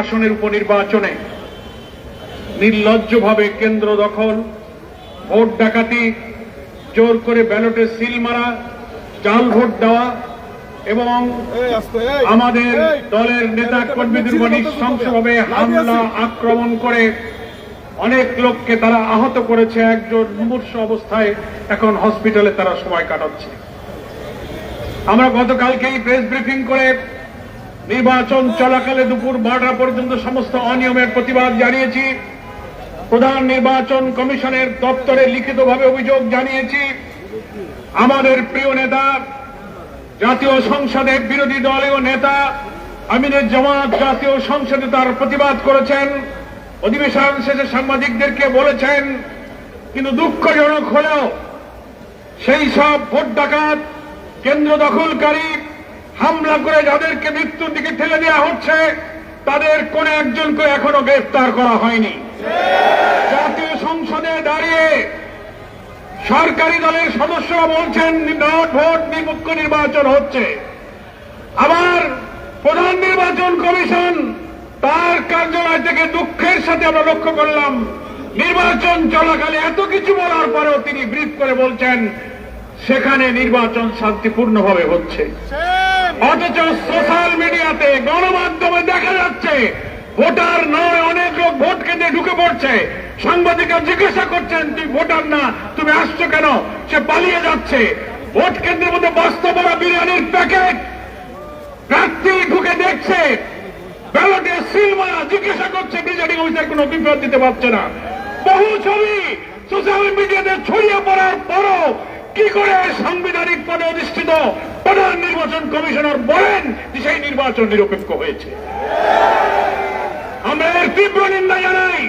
আসনের উপনির্বাচনে নির্লজ্জভাবে কেন্দ্র দখল, ভোট ডাকাতি, জোর করে ব্যালটে সিল মারা, জাল ভোট দেওয়া এবং আমাদের দলের নেতা কর্মীদের উপর নৃশংসভাবে হামলা আক্রমণ করে অনেক লোককে তারা আহত করেছে। একজন মুমূর্ষু অবস্থায় এখন হসপিটালে তারা সময় কাটাচ্ছে। আমরা গতকালকেই প্রেস ব্রিফিং করে নির্বাচন চলাকালে দুপুর 12টা পর্যন্ত সমস্ত অনিয়মের প্রতিবাদ জানিয়েছি। প্রধান নির্বাচন কমিশনের দপ্তরে লিখিতভাবে অভিযোগ জানিয়েছি। আমাদের প্রিয় নেতা, জাতীয় সংসদের বিরোধী দলীয় নেতা আমিনুল জামাত জাতীয় সংসদে তার প্রতিবাদ করেছেন, অধিবেশন শেষে সাংবাদিকদেরকে বলেছেন। কিন্তু দুঃখজনক হলেও সেই সব ভোট ডাকাত, কেন্দ্র দখলকারী, হামলা করে যাদেরকে মৃত্যুর দিকে ঠেলে দেওয়া হচ্ছে, তাদের কোন একজনকে এখনো গ্রেফতার করা হয়নি। জাতীয় সংসদে দাঁড়িয়ে সরকারি দলের সদস্যরা বলছেন ভোট নিরপেক্ষ নির্বাচন হচ্ছে। আবার প্রধান নির্বাচন কমিশন তার কার্যালয় থেকে দুঃখের সাথে আমরা লক্ষ্য করলাম নির্বাচন চলাকালে এত কিছু বলার পরেও তিনি ব্রিফ করে বলছেন সেখানে নির্বাচন শান্তিপূর্ণভাবে হচ্ছে। অথচ সোশ্যাল মিডিয়াতে, গণমাধ্যমে দেখা যাচ্ছে ভোটার নয়, অনেক লোক ভোট কেন্দ্রে ঢুকে পড়ছে। সাংবাদিকরা জিজ্ঞাসা করছেন তুই ভোটার না, তুমি আসছো কেন? সে পালিয়ে যাচ্ছে। ভোট কেন্দ্রের মধ্যে বস্তা ভরা বিরিয়ানির প্যাকেট, প্রার্থী ঢুকে দেখছে, ব্যালটে সিল মারা, জিজ্ঞাসা করছে প্রিজাইডিং অফিসার কোনো বিভ্রাট দিতে পারছে না। বহু ছবি সোশ্যাল মিডিয়াতে ছড়িয়ে পড়ার পরও কি করে সাংবিধানিক পদে অধিষ্ঠিত প্রধান নির্বাচন কমিশনার বলেন যে সেই নির্বাচন নিরপেক্ষ হয়েছে? আমরা এর তীব্র নিন্দা জানাই।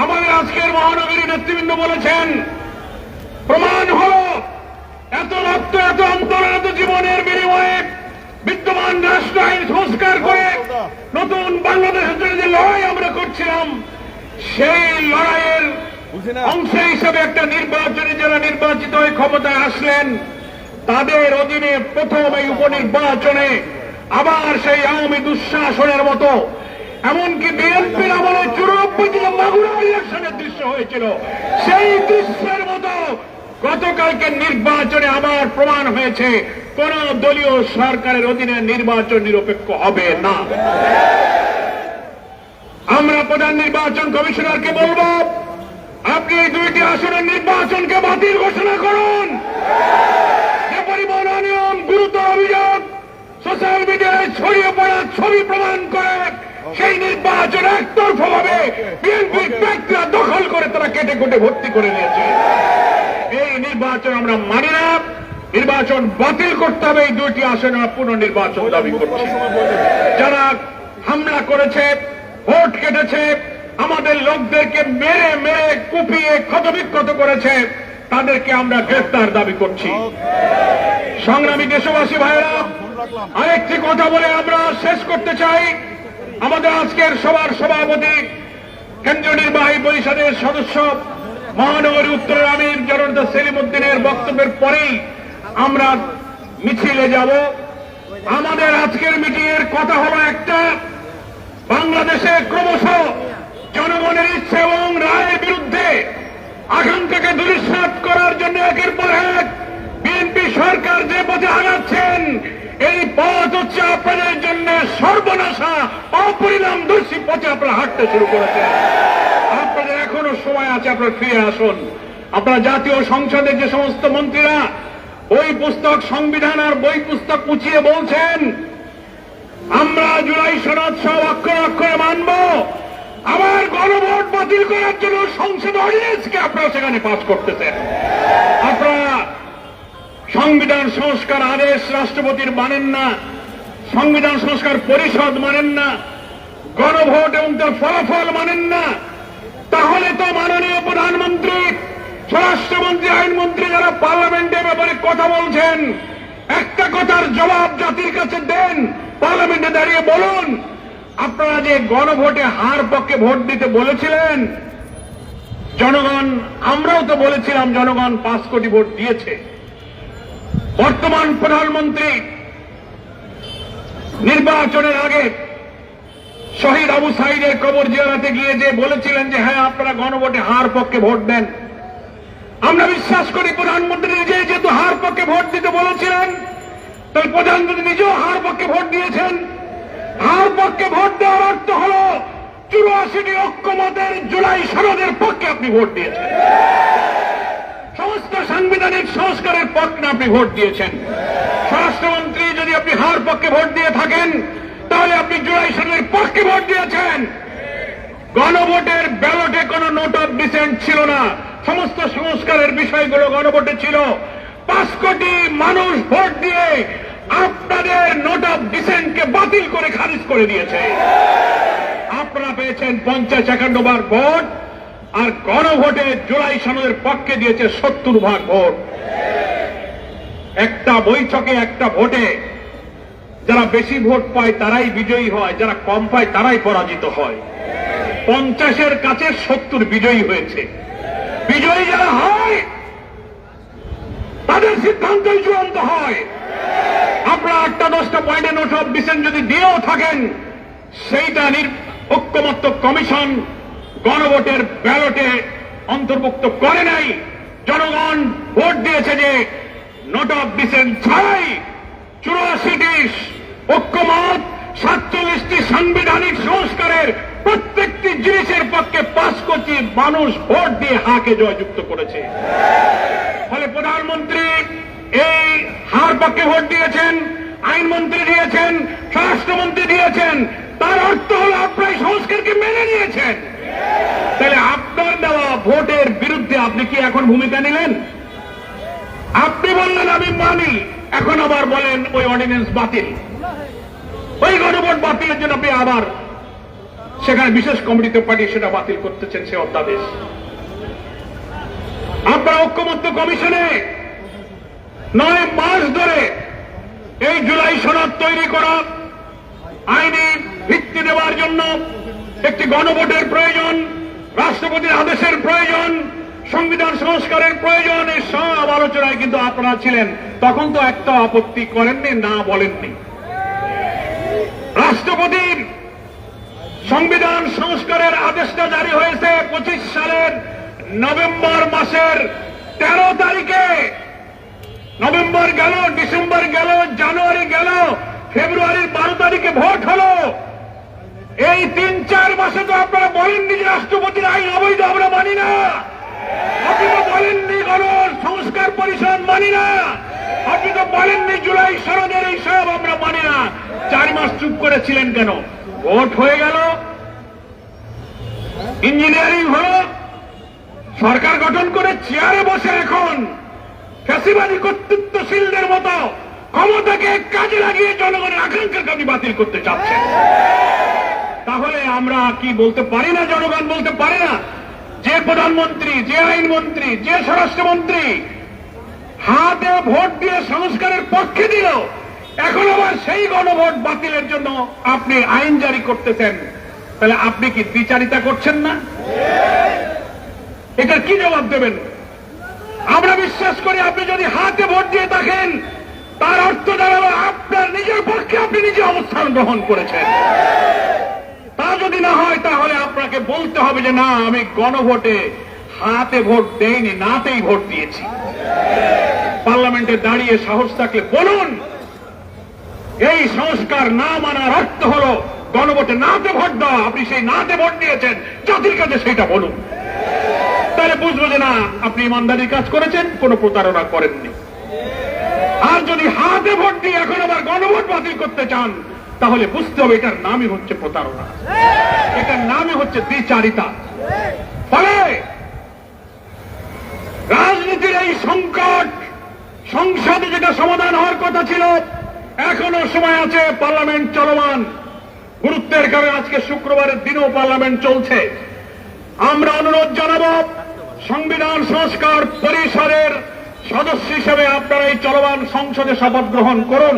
আমাদের আজকের মহানগরী নেতৃবৃন্দ বলেছেন প্রমাণ হল এত রক্ত, এত আন্দোলন, এত জীবনের বিনিময়ে বিদ্যমান রাষ্ট্র আইন সংস্কার করে নতুন বাংলাদেশের জন্য যে লড়াই আমরা করছিলাম, সেই লড়াইয়ের অংশ হিসেবে একটা নির্বাচনে যারা নির্বাচিত হয়ে ক্ষমতায় আসলেন তাদের অধীনে প্রথম এই উপনির্বাচনে আবার সেই আওয়ামী দুঃশাসনের মতো, এমনকি বিএনপির আমলে 94 জন মাগুরা ইলেকশনের দৃশ্য হয়েছিল, সেই দৃশ্যের মতো গতকালকে নির্বাচনে আবার প্রমাণ হয়েছে কোন দলীয় সরকারের অধীনে নির্বাচন নিরপেক্ষ হবে না। আমরা প্রধান নির্বাচন কমিশনারকে বলব, আপনি এই দুইটি আসনের নির্বাচনকে বাতিল ঘোষণা করুন। যে পরিমাণ অনিয়ম, গুরুতর অভিযোগ সোশ্যাল মিডিয়ায় ছড়িয়ে পড়া ছবি প্রমাণ করে সেই নির্বাচন একতরফা ভাবে বিএনপির প্রার্থীরা দখল করে তারা কেটে কুটে ভর্তি করে নিয়েছে। এই নির্বাচন আমরা মানি না। নির্বাচন বাতিল করতে হবে। এই দুইটি আসনে পুনর্নির্বাচন দাবি করছি। যারা হামলা করেছে, ভোট কেটেছে, আমাদের লোকদেরকে মেরে মেরে কুপিয়ে ক্ষতবিক্ষত করেছে, তাদেরকে আমরা গ্রেফতার দাবি করছি। সংগ্রামী দেশবাসী ভাইরা, আরেকটি কথা বলে আমরা শেষ করতে চাই। আমাদের আজকের সভার সভাপতি, কেন্দ্রীয় নির্বাহী পরিষদের সদস্য, মহানগরী উত্তরের আমির জনতা সেলিম উদ্দিনের বক্তব্যের পরেই আমরা মিছিলে যাব। আমাদের আজকের মিটিং এর কথা হলো একটা, বাংলাদেশে ক্রমশ জনগণের ইচ্ছে এবং রায়ের বিরুদ্ধে আকাঙ্ক্ষাকে দুলিশ্বাত করার জন্য একের পর এক বিএনপি সরকার যে পথে আগাচ্ছেন, এই পথ হচ্ছে আপনাদের জন্য সর্বনাশা, অপরিণামদর্শী পথে আপনারা হাঁটতে শুরু করেছেন। আপনাদের এখনো সময় আছে, আপনারা ফিরে আসুন। আপনারা জাতীয় সংসদের যে সমস্ত মন্ত্রীরা বই পুস্তক, সংবিধান আর বই পুস্তক মুছিয়ে বলছেন আমরা জুলাই সনদ সব অক্ষরে অক্ষরে মানব, আবার গণভোট বাতিল করার জন্য সংসদ অর্ডিন্যান্সকে আপনারা সেখানে পাস করতেছেন। আপনারা সংবিধান সংস্কার আদেশ রাষ্ট্রপতির মানেন না, সংবিধান সংস্কার পরিষদ মানেন না, গণভোট এবং তার ফলাফল মানেন না। তাহলে তো মাননীয় প্রধানমন্ত্রী, স্বরাষ্ট্রমন্ত্রী, আইনমন্ত্রী যারা পার্লামেন্টে ব্যাপারে কথা বলছেন, একটা কথার জবাব জাতির কাছে দেন। পার্লামেন্টে দাঁড়িয়ে বলুন, আপনারা যে গণভোটে হার পক্ষে ভোট দিতে বলেছিলেন, জনগণ, আমরাও তো বলেছিলাম জনগণ 5 কোটি ভোট দিয়েছে। বর্তমান প্রধানমন্ত্রী নির্বাচনের আগে শহীদ আবু সাইদের কবর জিয়ারতে গিয়ে যে বলেছিলেন যে হ্যাঁ আপনারা গণভোটে হার পক্ষে ভোট দেন, আমরা বিশ্বাস করি প্রধানমন্ত্রী নিজে যেহেতু হার পক্ষে ভোট দিতে বলেছিলেন, তাই প্রধানমন্ত্রী নিজেও হার পক্ষে ভোট দিয়েছেন। হার পক্ষে ভোট দেওয়ার অর্থ হল 84টি ঐক্যমতের জুলাই সনদের পক্ষে আপনি ভোট দিয়েছেন, সমস্ত সাংবিধানিক সংস্কারের পক্ষে আপনি ভোট দিয়েছেন। স্বরাষ্ট্রমন্ত্রী যদি আপনি হার পক্ষে ভোট দিয়ে থাকেন তাহলে আপনি জুলাই সনদের পক্ষে ভোট দিয়েছেন। গণভোটের ব্যালটে কোনো নোট অফ ডিসেন্ট ছিল না, সমস্ত সংস্কারের বিষয়গুলো গণভোটে ছিল। 5 কোটি মানুষ ভোট দিয়ে আপনাদের নোট অফ ডিসেন্টকে বাতিল করে খারিজ করে দিয়েছে। আপনারা পেয়েছেন 50-51 ভাগ ভোট, আর গণভোটে জুলাই সনদের পক্ষে দিয়েছে 70 ভাগ ভোট। একটা বৈঠকে একটা ভোটে যারা বেশি ভোট পায় তারাই বিজয়ী হয়, যারা কম পায় তারাই পরাজিত হয়। 50-এর কাছে 70 বিজয়ী হয়েছে। বিজয়ী যারা হয় তাদের সিদ্ধান্তই চূড়ান্ত হয়। আপনারা 8-10টা পয়েন্টে নোট অফ ডিসেন্ট যদি দিয়েও থাকেন, সেইটা ঐক্যমত্য কমিশন গণভোটের ব্যালটে অন্তর্ভুক্ত করে নাই। জনগণ ভোট দিয়েছে যে নোট অফ ডিসেন্ট ছাড়াই 84টি ঐক্যমত, 47টি সাংবিধানিক সংস্কারের প্রত্যেকটি জিনিসের পক্ষে 5 কোটি মানুষ ভোট দিয়ে হাকে জয়যুক্ত করেছে। ফলে প্রধানমন্ত্রী এই হার পক্ষে ভোট দিয়েছেন, আইনমন্ত্রী দিয়েছেন, স্বরাষ্ট্রমন্ত্রী দিয়েছেন, তার অর্থ হল আপনার সংস্কারকে মেনে নিয়েছেন। তাহলে আপনার দেওয়া ভোটের বিরুদ্ধে আপনি কি এখন ভূমিকা নিলেন? আপনি বললেন আমি মানি, এখন আবার বলেন ওই অর্ডিন্যান্স বাতিল, ওই গণভোট বাতিলের জন্য আপনি আবার সেখানে বিশেষ কমিটিতে পাঠিয়ে সেটা বাতিল করতেছেন সে অধ্যাদেশ। আপনারা ঐক্যমত্য কমিশনে 9 মাস ধরে এই জুলাই সনদ তৈরি করা, আইনি ভিত্তি দেওয়ার জন্য একটি গণভোটের প্রয়োজন, রাষ্ট্রপতির আদেশের প্রয়োজন, সংবিধান সংস্কারের প্রয়োজন, এই সব আলোচনায় কিন্তু আপনারা ছিলেন। তখন তো একটা আপত্তি করেননি, না বলেননি। রাষ্ট্রপতির সংবিধান সংস্কারের আদেশটা জারি হয়েছে 25 সালের নভেম্বর মাসের 13 তারিখে। নভেম্বর গেল, ডিসেম্বর গেল, জানুয়ারি গেল, ফেব্রুয়ারির 12 তারিখে ভোট হলো। এই 3-4 মাসে তো আপনারা বলেননি যে রাষ্ট্রপতির আইন অবৈধ, আমরা মানি না। আপনি তো বলেননি গণ সংস্কার পরিষদ মানি না। আপনি তো বলেননি জুলাই সনদের এই সব আমরা মানি না। 4 মাস চুপ করেছিলেন কেন? ভোট হয়ে গেল, ইঞ্জিনিয়ারিং হল, সরকার গঠন করে চেয়ারে বসে এখন ফ্যাসিবাদী কর্তৃত্বশীলদের মতো ক্ষমতাকে কাজে লাগিয়ে জনগণের আকাঙ্ক্ষাকে আপনি বাতিল করতে চাচ্ছেন। তাহলে আমরা কি বলতে পারি না, জনগণ বলতে পারে না যে প্রধানমন্ত্রী, যে আইনমন্ত্রী, যে স্বরাষ্ট্রমন্ত্রী হাতে ভোট দিয়ে সংস্কারের পক্ষে দিল, এখন আবার সেই গণভোট বাতিলের জন্য আপনি আইন জারি করতেছেন? তাহলে আপনি কি দ্বিচারিতা করছেন না? এটা কি জবাব দেবেন? আমরা বিশ্বাস করি আপনি যদি হাতে ভোট দিয়ে থাকেন তার অর্থ দাঁড়ালো আপনার নিজের পক্ষে আপনি নিজে অবস্থান গ্রহণ করেছেন। তা যদি না হয় তাহলে আপনাকে বলতে হবে যে না, আমি গণভোটে হাতে ভোট দেইনি, নাতেই ভোট দিয়েছি। পার্লামেন্টে দাঁড়িয়ে সাহস থাকলে বলুন, এই সংস্কার না মানার অর্থ হল গণভোটে নাতে ভোট দেওয়া। আপনি সেই নাতে ভোট দিয়েছেন, জাতির কাছে সেটা বলুন। তাহলে বুঝবো যে না, আপনি ইমানদারির কাজ করেছেন, কোন প্রতারণা করেননি। আর যদি হাতে ভোট দিয়ে এখন আবার গণভোট বাতিল করতে চান তাহলে বুঝতে হবে এটার নামই হচ্ছে প্রতারণা, এটার নামই হচ্ছে দ্বিচারিতা। ফলে রাজনীতির এই সংকট সংসদে যেটা সমাধান হওয়ার কথা ছিল, এখনো সময় আছে, পার্লামেন্ট চলমান। গুরুত্বের কারণে আজকে শুক্রবারের দিনেও পার্লামেন্ট চলছে। আমরা অনুরোধ জানাবো, সংবিধান সংস্কার পরিষদের সদস্য হিসেবে আপনারা এই চলমান সংসদে শপথ গ্রহণ করুন।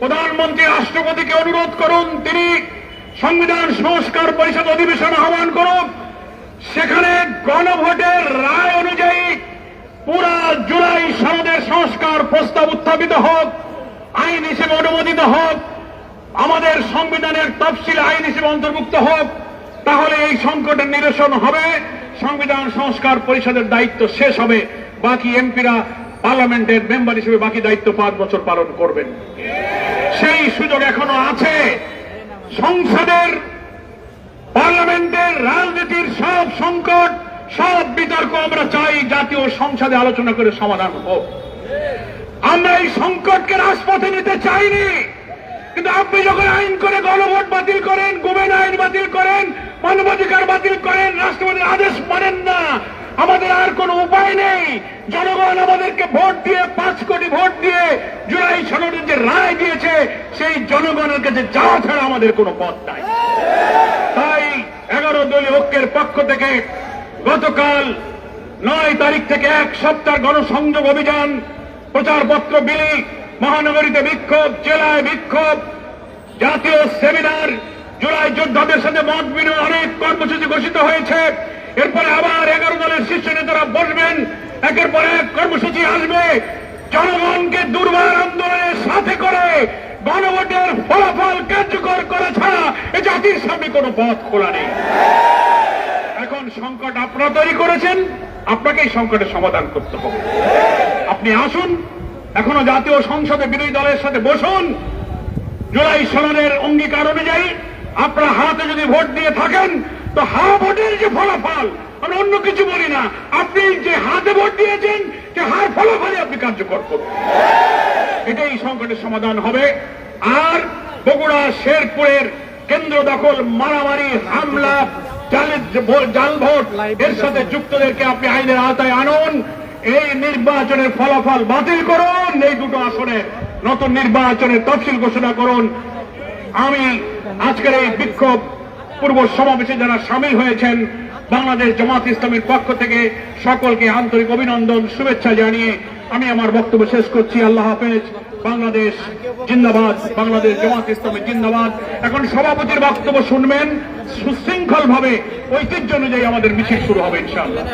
প্রধানমন্ত্রী রাষ্ট্রপতিকে অনুরোধ করুন, তিনি সংবিধান সংস্কার পরিষদ অধিবেশন আহ্বান করুন। সেখানে গণভোটের রায় অনুযায়ী পুরা জুলাই সনদের সংস্কার প্রস্তাব উত্থাপিত হোক, আইন হিসেবে অনুমোদিত হোক। আমাদের সংবিধানের তফসিল আইন হিসেবে অন্তর্ভুক্ত হোক, তাহলে এই সংকটের নিরসন হবে। সংবিধান সংস্কার পরিষদের দায়িত্ব শেষ হবে, বাকি এমপিরা পার্লামেন্টের মেম্বার হিসেবে বাকি দায়িত্ব 5 বছর পালন করবেন। সেই সুযোগ এখনো আছে। সংসদের, পার্লামেন্টের, রাজনীতির সব সংকট, সব বিতর্ক আমরা চাই জাতীয় সংসদে আলোচনা করে সমাধান হোক। আমরা এই সংকটকে রাজপথে নিতে চাইনি, কিন্তু আপনি যখন আইন করে গণভোট বাতিল করেন, গুমেন আইন বাতিল করেন, মানবাধিকার বাতিল করেন, রাষ্ট্রপতির আদেশ মানেন না, আমাদের আর কোনো উপায় নেই। জনগণ আমাদেরকে ভোট দিয়ে 5 কোটি ভোট দিয়ে জুলাই সনদের যে রায় দিয়েছে, সেই জনগণের কাছে যাওয়া ছাড়া আমাদের কোনো পথ নাই। তাই 11 দলীয় ঐক্যের পক্ষ থেকে গতকাল 9 তারিখ থেকে 1 সপ্তাহ গণসংযোগ অভিযান, প্রচারপত্র বিলি, মহানগরীতে বিক্ষোভ, জেলায় বিক্ষোভ, জাতীয় সেমিনার, জুলাই যোদ্ধাদের সাথে মত বিনিময়, অনেক কর্মসূচি ঘোষিত হয়েছে। এরপরে আবার 11 দলের শীর্ষ নেতারা বসবেন, একের পর এক কর্মসূচি আসবে। জনগণকে দুর্বার আন্দোলনের সাথে করে গণভোটের ফলাফল কার্যকর করা ছাড়া এ জাতির সামনে কোনো পথ খোলা নেই। এখন সংকট আপনারা তৈরি করেছেন, আপনাকে এই সংকটের সমাধান করতে হবে। আপনি আসুন, এখনো জাতীয় সংসদে বিরোধী দলের সাথে বসুন। জুলাই সনদের অঙ্গীকার অনুযায়ী আপনারা হাতে যদি ভোট দিয়ে থাকেন, তো ভোটের যে ফলাফল, আমরা অন্য কিছু বলি না, আপনি যে হাতে ভোট দিয়েছেন যে ফলাফলই আপনি কার্যকর করবেন। এটাই সংকটের সমাধান হবে। আর বগুড়া শেরপুরের কেন্দ্র দখল, মারামারি, হামলা, জাল ভোট, এর সাথে যুক্তদেরকে আপনি আইনের আওতায় আনুন। এই নির্বাচনের ফলাফল বাতিল করুন, এই দুটো আসনের নতুন নির্বাচনের তফসিল ঘোষণা করুন। আমি আজকের এই বিক্ষোভ পূর্ব সমাবেশে যারা সামিল হয়েছেন, বাংলাদেশ জামাত ইসলামের পক্ষ থেকে সকলকে আন্তরিক অভিনন্দন, শুভেচ্ছা জানিয়ে আমি আমার বক্তব্য শেষ করছি। আল্লাহ হাফেজ। বাংলাদেশ জিন্দাবাদ, বাংলাদেশ জামাত ইসলামের জিন্দাবাদ। এখন সভাপতির বক্তব্য শুনবেন। সুশৃঙ্খল ভাবে ঐতিহ্য অনুযায়ী আমাদের মিছিল শুরু হবে ইনশাআল্লাহ।